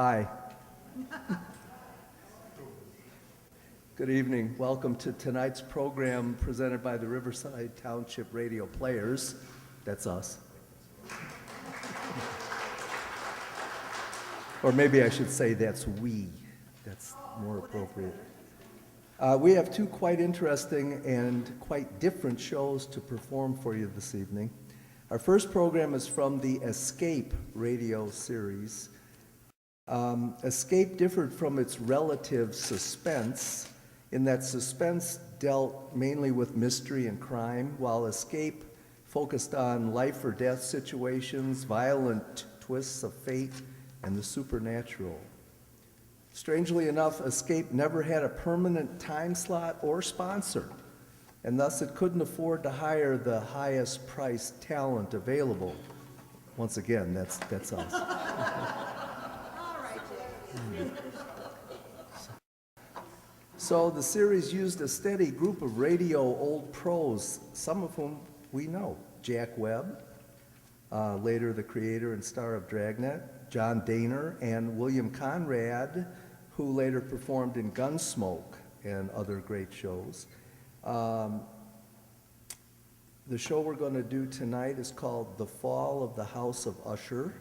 Hi. Good evening. Welcome to tonight's program presented by the Riverside Township Radio Players. That's us. Or maybe I should say that's we. That's more appropriate. We have two quite interesting and quite different shows to perform for you this evening. Our first program is from the Escape radio series. Escape differed from its relative Suspense in that Suspense dealt mainly with mystery and crime, while Escape focused on life or death situations, violent twists of fate, and the supernatural. Strangely enough, Escape never had a permanent time slot or sponsor, and thus it couldn't afford to hire the highest priced talent available. Once again, that's us. All right, Jay. So the series used a steady group of radio old pros, some of whom we know. Jack Webb, later the creator and star of Dragnet, John Daner, and William Conrad, who later performed in Gunsmoke and other great shows. The show we're going to do tonight is called The Fall of the House of Usher,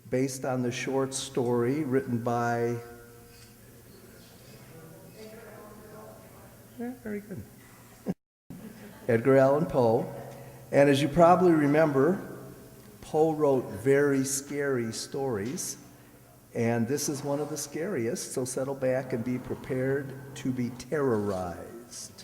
based on the short story written by... Yeah, very good. Edgar Allan Poe. And as you probably remember, Poe wrote very scary stories, and this is one of the scariest, so settle back and be prepared to be terrorized.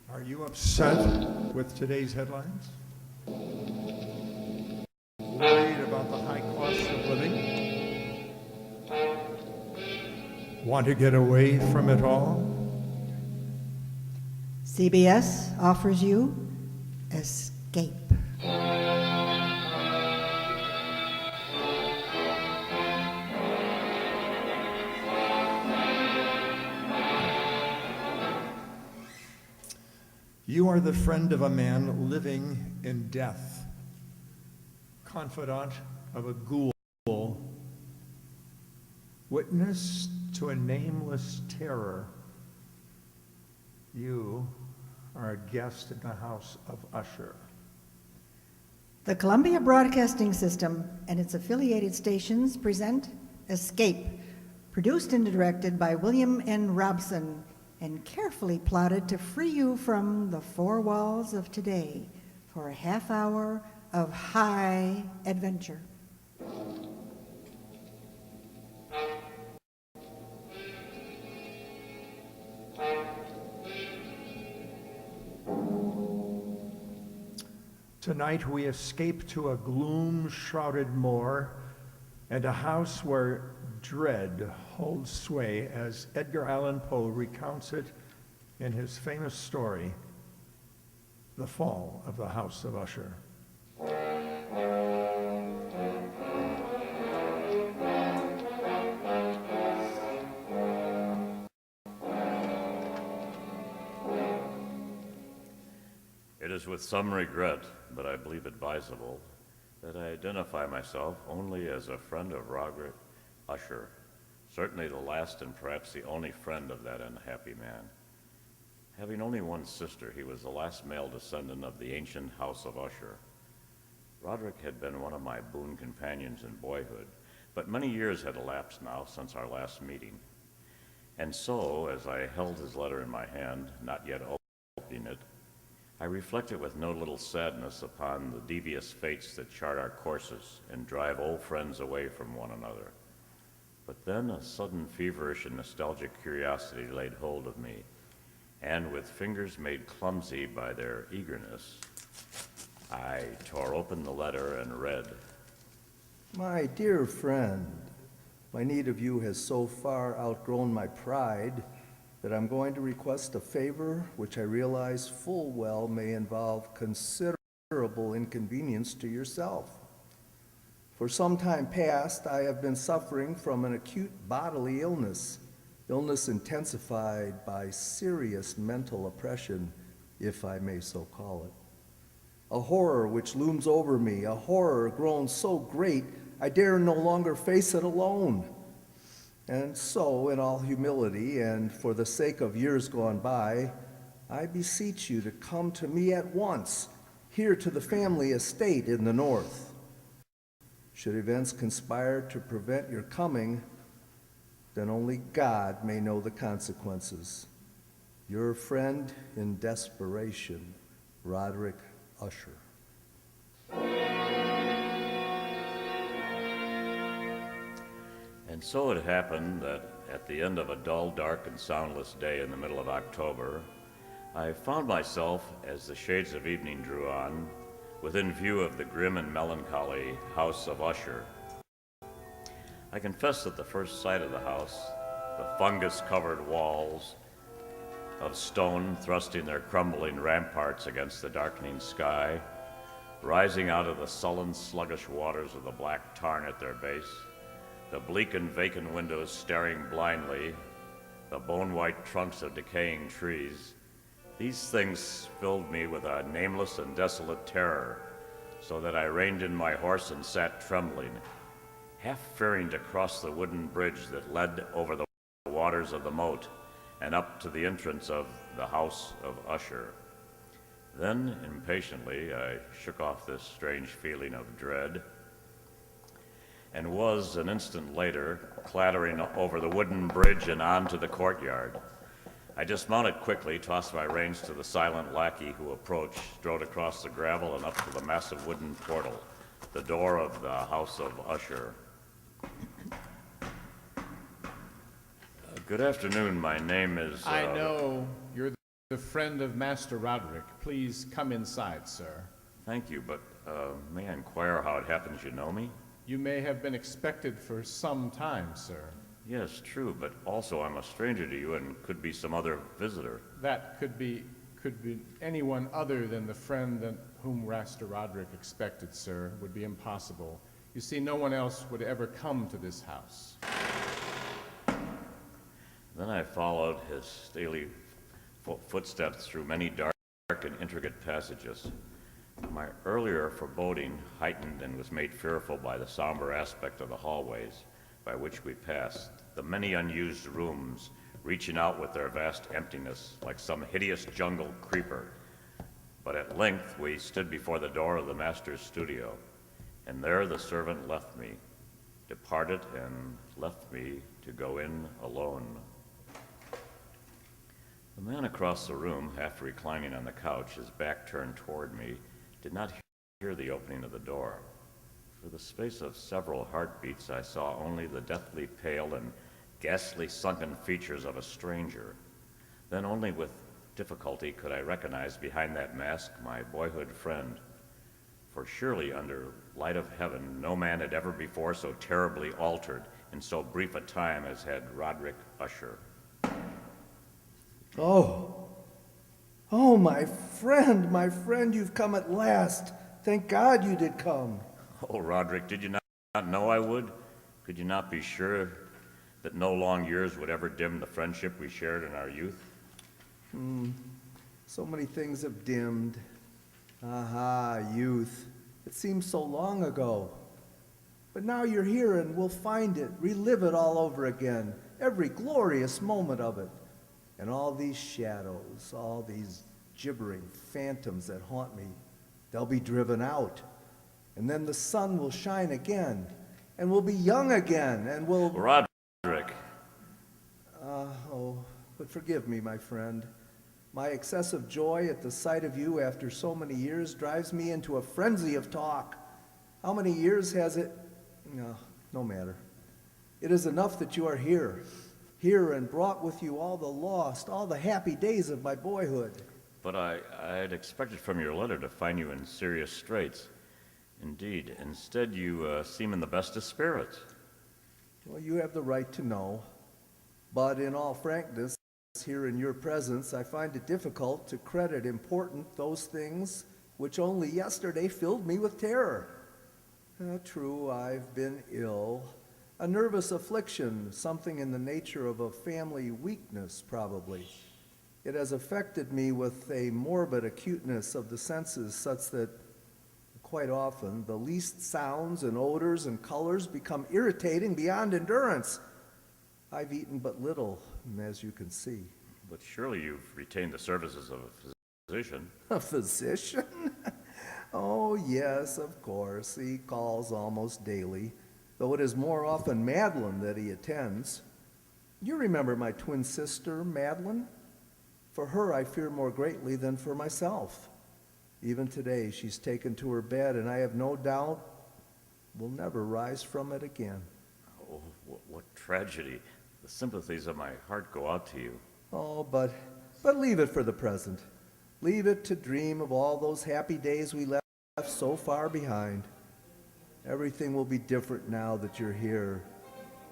Are you upset with today's headlines? Worried about the high cost of living? Want to get away from it all? CBS offers you Escape. You are the friend of a man living in death, confidant of a ghoul, witness to a nameless terror. You are a guest in the house of Usher. The Columbia Broadcasting System and its affiliated stations present Escape, produced and directed by William N. Robson, and carefully plotted to free you from the four walls of today for a half hour of high adventure. Tonight we escape to a gloom-shrouded moor and a house where dread holds sway as Edgar Allan Poe recounts it in his famous story, The Fall of the House of Usher. It is with some regret, but I believe advisable, that I identify myself only as a friend of Roderick Usher, certainly the last and perhaps the only friend of that unhappy man. Having only one sister, he was the last male descendant of the ancient house of Usher. Roderick had been one of my boon companions in boyhood, but many years had elapsed now since our last meeting. And so, as I held his letter in my hand, not yet opening it, I reflected with no little sadness upon the devious fates that chart our courses and drive old friends away from one another. But then a sudden feverish and nostalgic curiosity laid hold of me, and with fingers made clumsy by their eagerness, I tore open the letter and read, My dear friend, my need of you has so far outgrown my pride that I'm going to request a favor which I realize full well may involve considerable inconvenience to yourself. For some time past, I have been suffering from an acute bodily illness illness intensified by serious mental oppression, if I may so call it. A horror which looms over me, a horror grown so great I dare no longer face it alone. And so, in all humility and for the sake of years gone by, I beseech you to come to me at once, here to the family estate in the north. Should events conspire to prevent your coming, then only God may know the consequences. Your friend in desperation, Roderick Usher. And so it happened that at the end of a dull, dark, and soundless day in the middle of October, I found myself, as the shades of evening drew on, within view of the grim and melancholy house of Usher. I confess that the first sight of the house, the fungus-covered walls of stone thrusting their crumbling ramparts against the darkening sky, rising out of the sullen, sluggish waters of the black tarn at their base, the bleak and vacant windows staring blindly, the bone-white trunks of decaying trees, these things filled me with a nameless and desolate terror, so that I reined in my horse and sat trembling, half fearing to cross the wooden bridge that led over the waters of the moat and up to the entrance of the house of Usher. Then, impatiently, I shook off this strange feeling of dread and was, an instant later, clattering over the wooden bridge and onto the courtyard. I dismounted quickly, tossed my reins to the silent lackey who approached, strode across the gravel and up to the massive wooden portal, the door of the house of Usher. Good afternoon. My name is... I know you're the friend of Master Roderick. Please come inside, sir. Thank you, but may I inquire how it happens you know me? You may have been expected for some time, sir. Yes, true, but also I'm a stranger to you and could be some other visitor. That could be anyone other than the friend whom Master Roderick expected, sir. Would be impossible. You see, no one else would ever come to this house. Then I followed his stately footsteps through many dark and intricate passages. My earlier foreboding heightened and was made fearful by the somber aspect of the hallways by which we passed, the many unused rooms reaching out with their vast emptiness like some hideous jungle creeper. But at length we stood before the door of the master's studio, and there the servant left me, departed and left me to go in alone. The man across the room, half reclining on the couch, his back turned toward me, did not hear the opening of the door. For the space of several heartbeats, I saw only the deathly pale and ghastly sunken features of a stranger. Then only with difficulty could I recognize behind that mask my boyhood friend. For surely under light of heaven, no man had ever before so terribly altered in so brief a time as had Roderick Usher. Oh, my friend, you've come at last. Thank God you did come. Oh, Roderick, did you not know I would? Could you not be sure that no long years would ever dim the friendship we shared in our youth? So many things have dimmed. Youth. It seems so long ago. But now you're here and we'll find it, relive it all over again, every glorious moment of it. And all these shadows, all these gibbering phantoms that haunt me, they'll be driven out. And then the sun will shine again, and we'll be young again, and we'll... Roderick. But forgive me, my friend. My excessive joy at the sight of you after so many years drives me into a frenzy of talk. How many years has it? No matter. It is enough that you are here and brought with you all the lost, all the happy days of my boyhood. But I had expected from your letter to find you in serious straits. Indeed, instead you seem in the best of spirits. Well, you have the right to know. But in all frankness, here in your presence, I find it difficult to credit important those things which only yesterday filled me with terror. True, I've been ill. A nervous affliction, something in the nature of a family weakness, probably. It has affected me with a morbid acuteness of the senses such that quite often the least sounds and odors and colors become irritating beyond endurance. I've eaten but little, as you can see. But surely you've retained the services of a physician. A physician? Oh, yes, of course. He calls almost daily, though it is more often Madeline that he attends. You remember my twin sister, Madeline? For her I fear more greatly than for myself. Even today she's taken to her bed, and I have no doubt will never rise from it again. Oh, what tragedy. The sympathies of my heart go out to you. Oh, but leave it for the present. Leave it to dream of all those happy days we left so far behind. Everything will be different now that you're here.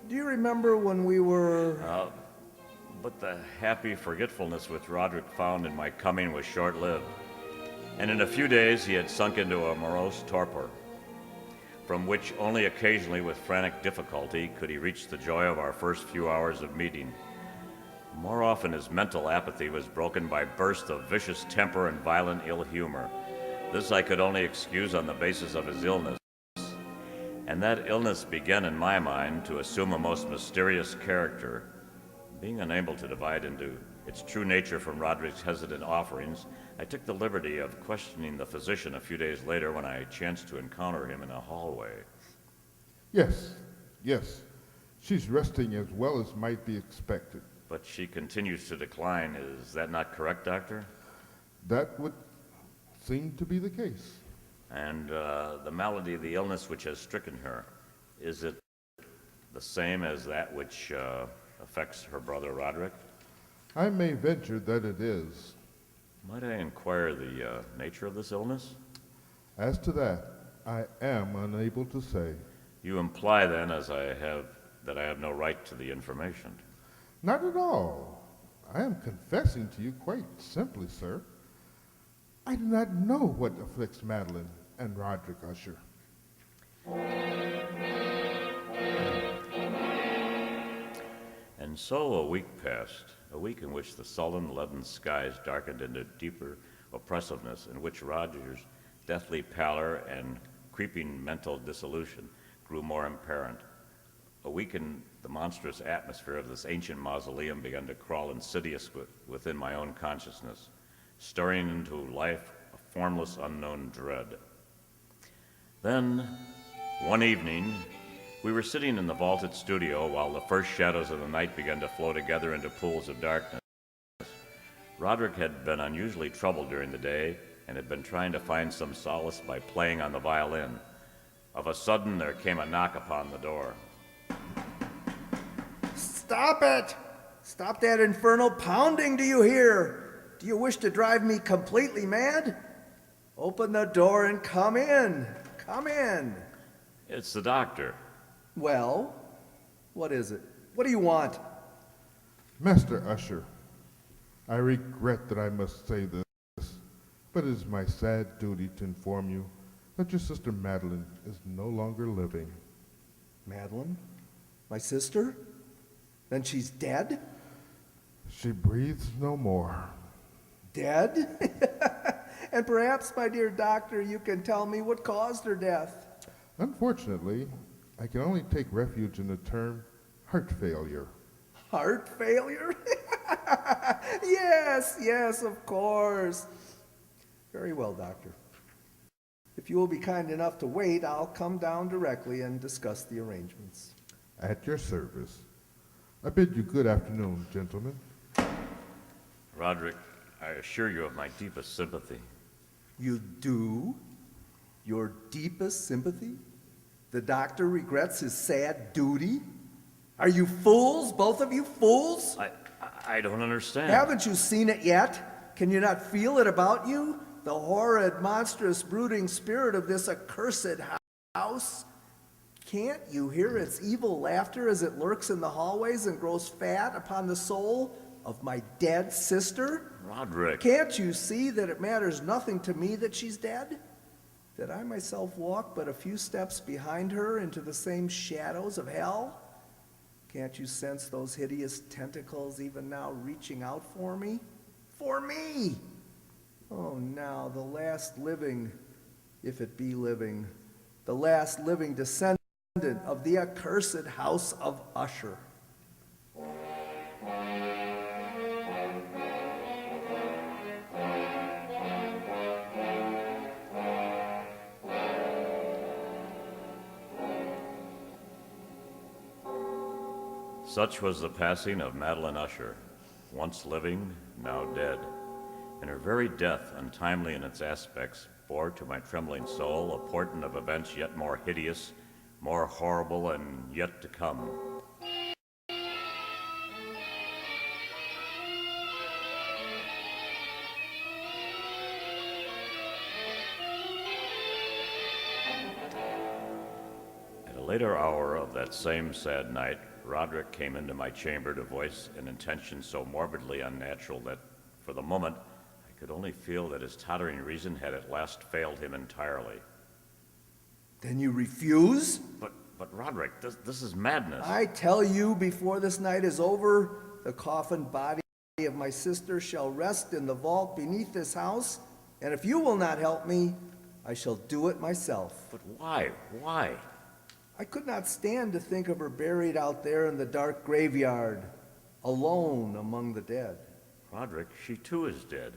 Do you remember when we were... But the happy forgetfulness which Roderick found in my coming was short-lived, and in a few days he had sunk into a morose torpor, from which only occasionally with frantic difficulty could he reach the joy of our first few hours of meeting. More often his mental apathy was broken by bursts of vicious temper and violent ill humor. This I could only excuse on the basis of his illness, and that illness began in my mind to assume a most mysterious character. Being unable to divide into its true nature from Roderick's hesitant offerings, I took the liberty of questioning the physician a few days later when I chanced to encounter him in a hallway. Yes. She's resting as well as might be expected. But she continues to decline. Is that not correct, Doctor? That would seem to be the case. And the malady, the illness which has stricken her, is it the same as that which affects her brother Roderick? I may venture that it is. Might I inquire the nature of this illness? As to that, I am unable to say. You imply then, that I have no right to the information. Not at all. I am confessing to you quite simply, sir. I do not know what afflicts Madeline and Roderick Usher. And so a week passed, a week in which the sullen, leaden skies darkened into deeper oppressiveness, in which Roger's deathly pallor and creeping mental dissolution grew more apparent. A week in the monstrous atmosphere of this ancient mausoleum began to crawl insidious within my own consciousness, stirring into life a formless, unknown dread. Then, one evening, we were sitting in the vaulted studio while the first shadows of the night began to flow together into pools of darkness. Roderick had been unusually troubled during the day and had been trying to find some solace by playing on the violin. Of a sudden, there came a knock upon the door. Stop it! Stop that infernal pounding, do you hear? Do you wish to drive me completely mad? Open the door and come in. Come in. It's the doctor. Well, what is it? What do you want? Master Usher, I regret that I must say this, but it is my sad duty to inform you that your sister Madeline is no longer living. Madeline? My sister? Then she's dead? She breathes no more. Dead? And perhaps, my dear doctor, you can tell me what caused her death. Unfortunately, I can only take refuge in the term heart failure. Heart failure? Yes, of course. Very well, doctor. If you will be kind enough to wait, I'll come down directly and discuss the arrangements. At your service. I bid you good afternoon, gentlemen. Roderick, I assure you of my deepest sympathy. You do? Your deepest sympathy? The doctor regrets his sad duty? Are you fools, both of you fools? I don't understand. Haven't you seen it yet? Can you not feel it about you? The horrid, monstrous, brooding spirit of this accursed house? Can't you hear its evil laughter as it lurks in the hallways and grows fat upon the soul of my dead sister? Roderick. Can't you see that it matters nothing to me that she's dead? that I myself walk but a few steps behind her into the same shadows of hell? Can't you sense those hideous tentacles even now reaching out for me? For me! Oh, now the last living, if it be living, the last living descendant of the accursed house of Usher. Such was the passing of Madeline Usher, once living, now dead. And her very death, untimely in its aspects, bore to my trembling soul a portent of events yet more hideous, more horrible, and yet to come. At a later hour of that same sad night, Roderick came into my chamber to voice an intention so morbidly unnatural that, for the moment, I could only feel that his tottering reason had at last failed him entirely. Then you refuse? But Roderick, this is madness. I tell you, before this night is over, the coffined body of my sister shall rest in the vault beneath this house, and if you will not help me, I shall do it myself. But why? Why? I could not stand to think of her buried out there in the dark graveyard, alone among the dead. Roderick, she too is dead.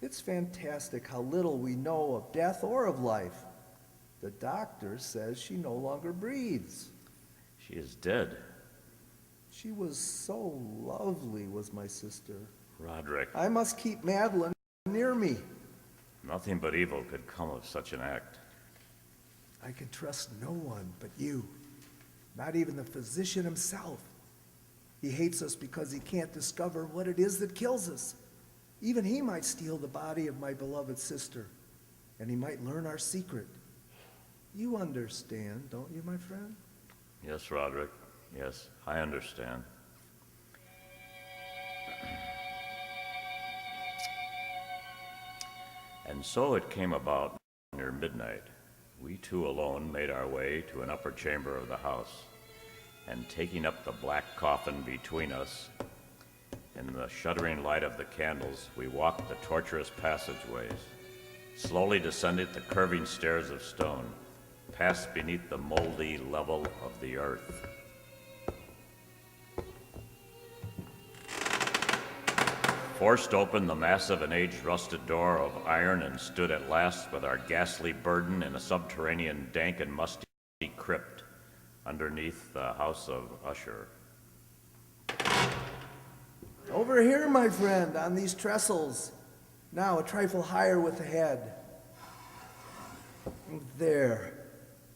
It's fantastic how little we know of death or of life. The doctor says she no longer breathes. She is dead. She was so lovely, was my sister. Roderick, I must keep Madeline near me. nothing but evil could come of such an act. I can trust no one but you, not even the physician himself. He hates us because he can't discover what it is that kills us. Even he might steal the body of my beloved sister, and he might learn our secret. You understand, don't you, my friend? Yes, Roderick. Yes, I understand. And so it came about near midnight. We two alone made our way to an upper chamber of the house, and taking up the black coffin between us, in the shuddering light of the candles, we walked the tortuous passageways, slowly descended the curving stairs of stone, passed beneath the moldy level of the earth. Forced open the massive and age-rusted door of iron and stood at last with our ghastly burden in a subterranean, dank and musty crypt underneath the house of Usher. Over here, my friend, on these trestles. Now a trifle higher with the head. There.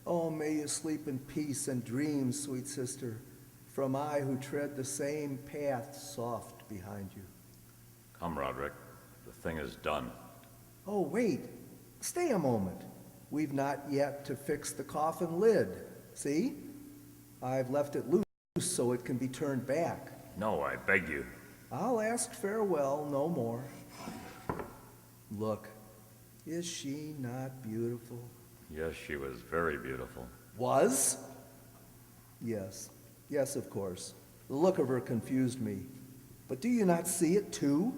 Oh, may you sleep in peace and dream, sweet sister, from I who tread the same path soft behind you. Come, Roderick, the thing is done. Oh, wait. Stay a moment. We've not yet to fix the coffin lid. See? I've left it loose so it can be turned back. No, I beg you. I'll ask farewell no more. Look, is she not beautiful? Yes, she was very beautiful. Was? Yes. Yes, of course. The look of her confused me. But do you not see it too?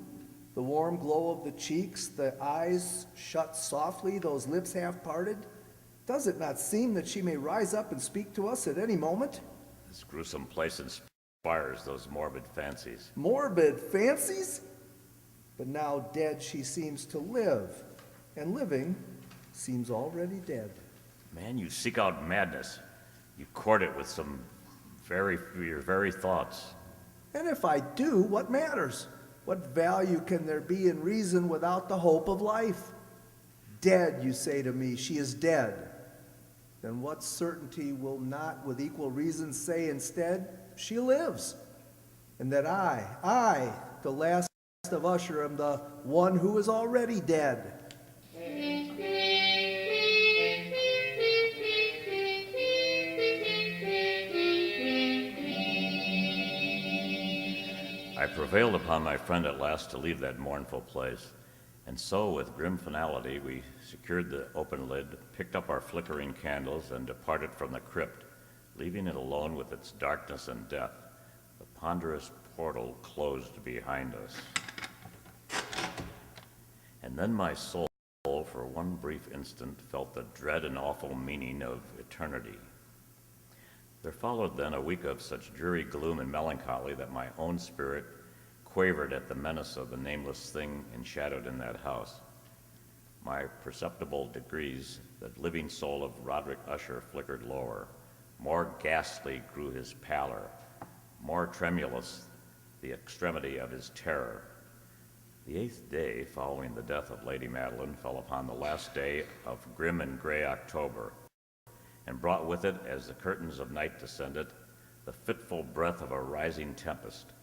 The warm glow of the cheeks, the eyes shut softly, those lips half parted? Does it not seem that she may rise up and speak to us at any moment? This gruesome place inspires those morbid fancies. Morbid fancies? But now dead she seems to live, and living seems already dead. Man, you seek out madness. You court it with your very thoughts. And if I do, what matters? What value can there be in reason without the hope of life? Dead, you say to me, she is dead. Then what certainty will not with equal reason say instead, she lives? And that I, the last of Usher, am the one who is already dead. I prevailed upon my friend at last to leave that mournful place, And so, with grim finality, we secured the open lid, picked up our flickering candles, and departed from the crypt, leaving it alone with its darkness and death. The ponderous portal closed behind us. And then my soul, for one brief instant, felt the dread and awful meaning of eternity. There followed then a week of such dreary gloom and melancholy that my own spirit quavered at the menace of the nameless thing enshadowed in that house. By perceptible degrees, the living soul of Roderick Usher flickered lower. More ghastly grew his pallor, more tremulous the extremity of his terror. The 8th day following the death of Lady Madeline fell upon the last day of grim and gray October, and brought with it, as the curtains of night descended, the fitful breath of a rising tempest.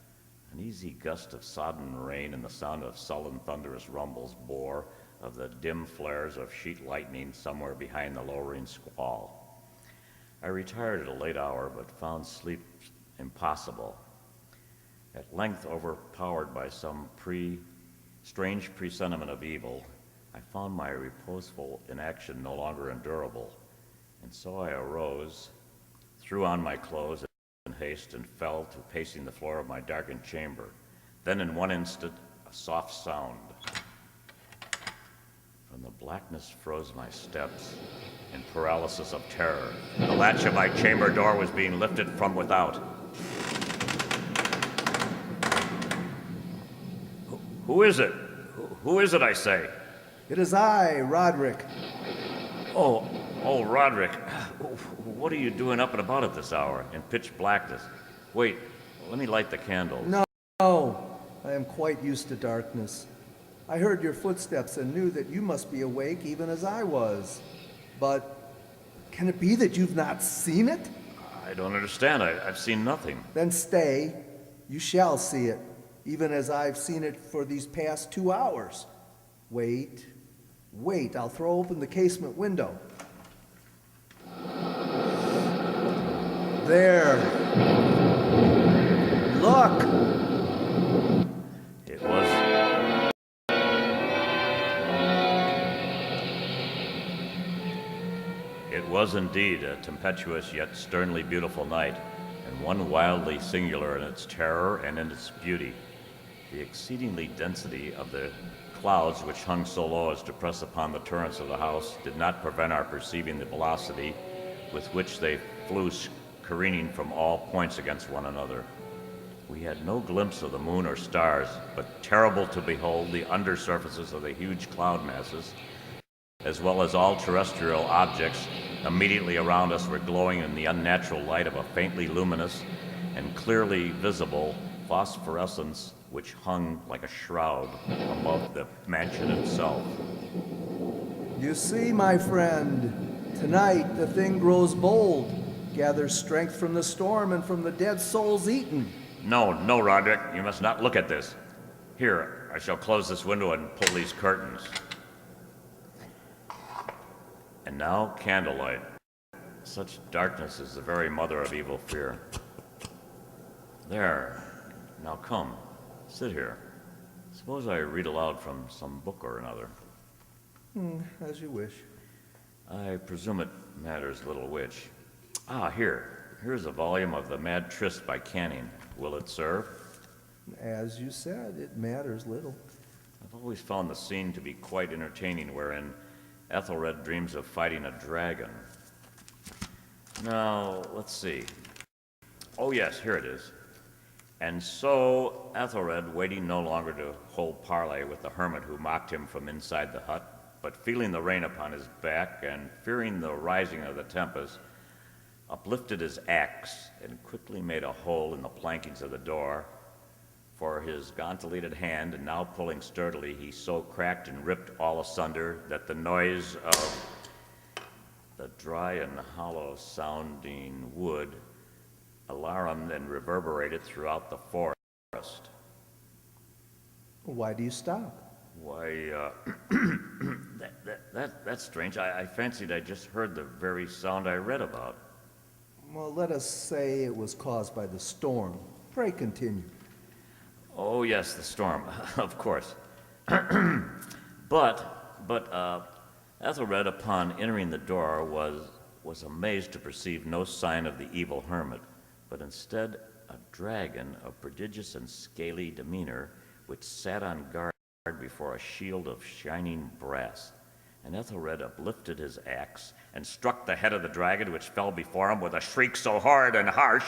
An easy gust of sodden rain and the sound of sullen thunderous rumbles bore of the dim flares of sheet lightning somewhere behind the lowering squall. I retired at a late hour, but found sleep impossible. At length, overpowered by some strange presentiment of evil, I found my reposeful inaction no longer endurable, and so I arose, threw on my clothes in haste, and fell to pacing the floor of my darkened chamber. Then in one instant, a soft sound from the blackness froze my steps in paralysis of terror. The latch of my chamber door was being lifted from without. Who is it? Who is it, I say? It is I, Roderick. Oh, Roderick. What are you doing up and about at this hour in pitch blackness? Wait, let me light the candles. No, I am quite used to darkness. I heard your footsteps and knew that you must be awake even as I was. But can it be that you've not seen it? I don't understand. I've seen nothing. Then stay. You shall see it, even as I've seen it for these past 2 hours. Wait, I'll throw open the casement window. There. Look! It was indeed a tempestuous yet sternly beautiful night, and one wildly singular in its terror and in its beauty. The exceedingly density of the clouds which hung so low as to press upon the turrets of the house did not prevent our perceiving the velocity with which they flew careening from all points against one another. We had no glimpse of the moon or stars, but terrible to behold, the undersurfaces of the huge cloud masses, as well as all terrestrial objects immediately around us, were glowing in the unnatural light of a faintly luminous and clearly visible phosphorescence which hung like a shroud above the mansion itself. You see, my friend, tonight the thing grows bold, gathers strength from the storm and from the dead souls eaten. No, Roderick, you must not look at this. Here, I shall close this window and pull these curtains. And now, candlelight. Such darkness is the very mother of evil fear. There. Now come, sit here. Suppose I read aloud from some book or another. As you wish. I presume it matters little which. Here's a volume of The Mad Tryst by Canning. Will it serve? As you said, it matters little. I've always found the scene to be quite entertaining, wherein Ethelred dreams of fighting a dragon. Now, let's see. Oh yes, here it is. And so Ethelred, waiting no longer to hold parley with the hermit who mocked him from inside the hut, but feeling the rain upon his back and fearing the rising of the tempest, uplifted his axe and quickly made a hole in the plankings of the door. For his gauntleted hand, and now pulling sturdily, he so cracked and ripped all asunder that the noise of the dry and hollow-sounding wood alarumed and reverberated throughout the forest. Why do you stop? Why, that's strange. I fancied I just heard the very sound I read about. Well, let us say it was caused by the storm. Pray continue. Oh, yes, the storm, of course. But Ethelred, upon entering the door, was amazed to perceive no sign of the evil hermit, but instead a dragon of prodigious and scaly demeanor, which sat on guard before a shield of shining brass. And Ethelred uplifted his axe and struck the head of the dragon, which fell before him with a shriek so hard and harsh,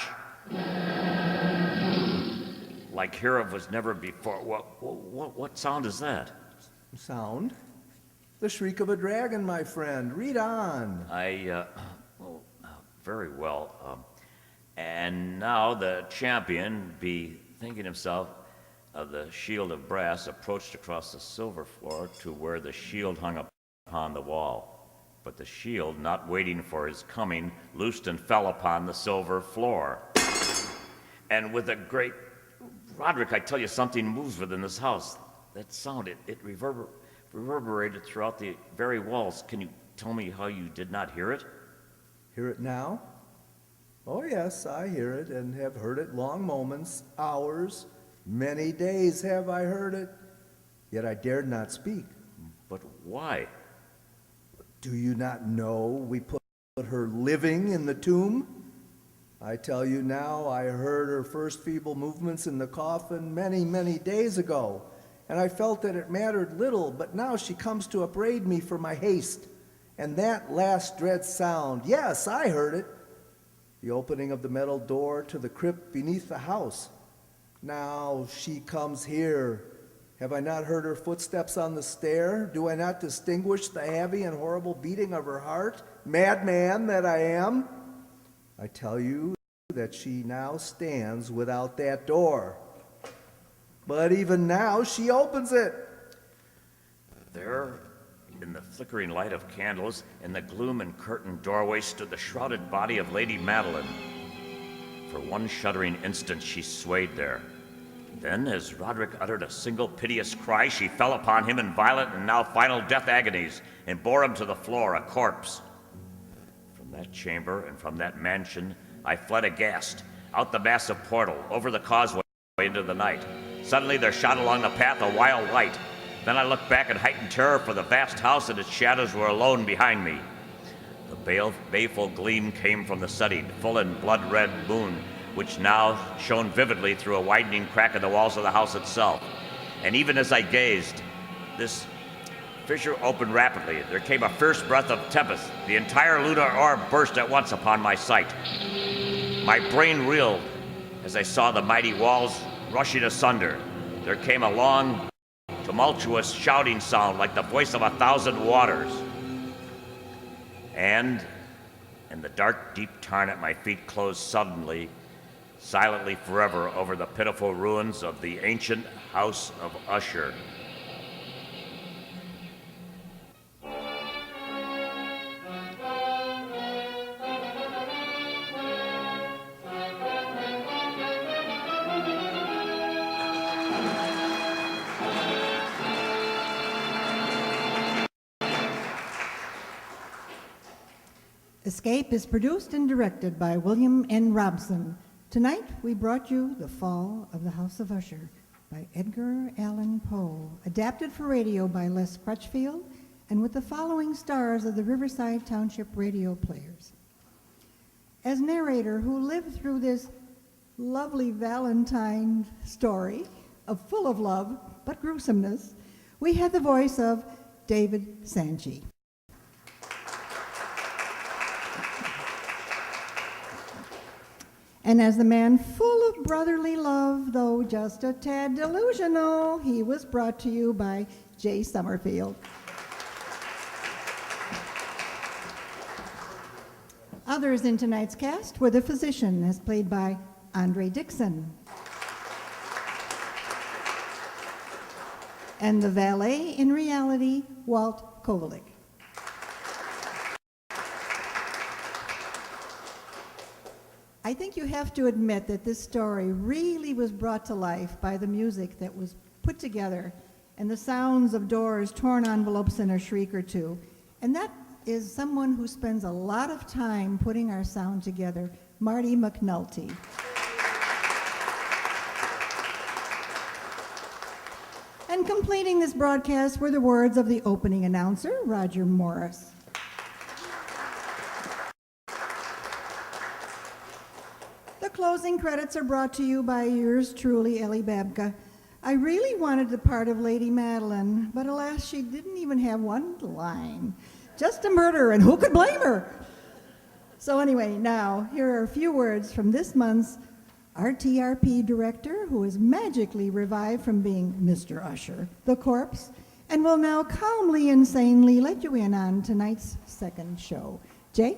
like hereof was never before. What sound is that? Sound? The shriek of a dragon, my friend. Read on. Very well. And now the champion, bethinking himself of the shield of brass, approached across the silver floor to where the shield hung upon the wall. But the shield, not waiting for his coming, loosed and fell upon the silver floor. And with a great... Roderick, I tell you, something moves within this house. That sound, it reverberated throughout the very walls. Can you tell me how you did not hear it? Hear it now? Oh, yes, I hear it and have heard it long moments, hours, many days have I heard it, yet I dared not speak. But why? Do you not know we put her living in the tomb? I tell you now, I heard her first feeble movements in the coffin many, many days ago, and I felt that it mattered little, but now she comes to upbraid me for my haste. And that last dread sound, yes, I heard it, the opening of the metal door to the crypt beneath the house. Now she comes here. Have I not heard her footsteps on the stair? Do I not distinguish the heavy and horrible beating of her heart? Madman that I am! I tell you that she now stands without that door. But even now she opens it. There, in the flickering light of candles, in the gloom and curtained doorway, stood the shrouded body of Lady Madeline. For one shuddering instant she swayed there. Then, as Roderick uttered a single piteous cry, she fell upon him in violent and now final death agonies and bore him to the floor, a corpse. From that chamber and from that mansion, I fled aghast, out the massive portal, over the causeway into the night. Suddenly there shot along the path a wild light. Then I looked back in heightened terror, for the vast house and its shadows were alone behind me. The baleful gleam came from the setting, full and blood-red moon, which now shone vividly through a widening crack in the walls of the house itself. And even as I gazed, this fissure opened rapidly. There came a fierce breath of tempest. The entire lunar orb burst at once upon my sight. My brain reeled as I saw the mighty walls rushing asunder. There came a long, tumultuous shouting sound like the voice of 1,000 waters. And the dark, deep tarn at my feet closed suddenly, silently forever, over the pitiful ruins of the ancient house of Usher. Escape is produced and directed by William N. Robson. Tonight, we brought you The Fall of the House of Usher by Edgar Allan Poe, adapted for radio by Les Crutchfield, and with the following stars of the Riverside Township radio players. As narrator who lived through this lovely Valentine story, full of love but gruesomeness, we had the voice of David Sanchi. And as the man full of brotherly love, though just a tad delusional, he was brought to you by Jay Summerfield. Others in tonight's cast were the physician, as played by Andre Dixon, and the valet, in reality, Walt Kovalik. I think you have to admit that this story really was brought to life by the music that was put together and the sounds of doors, torn envelopes, and a shriek or two. And that is someone who spends a lot of time putting our sound together, Marty McNulty. And completing this broadcast were the words of the opening announcer, Roger Morris. The closing credits are brought to you by yours truly, Ellie Babka. I really wanted the part of Lady Madeline, but alas, she didn't even have one line. Just a murderer, and who could blame her? So anyway, now, here are a few words from this month's RTRP director, who is magically revived from being Mr. Usher, the corpse, and will now calmly and sanely let you in on tonight's second show. Jay?